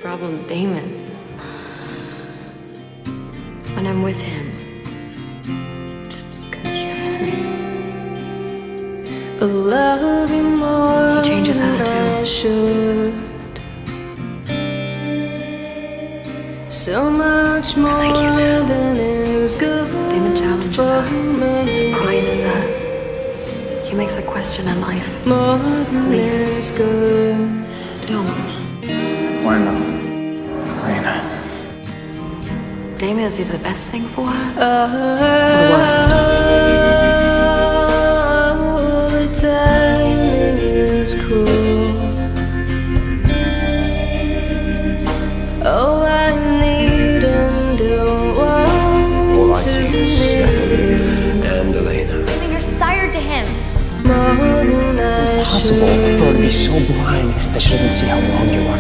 problem's Damon. When I'm with him, it just consumes me. He changes attitude. So much more I like you now. than is good. Damon challenges her, surprises her. He makes her question her life. More than Leaves. is good. Don't. Why not? Elena. Damon is either the best thing for her or the worst. The timing is cruel. Oh, I need and don't want. All I see is Damon and Elena. Damon, you're sired to him. More than I Possible for her to be so blind that she doesn't see how wrong you are.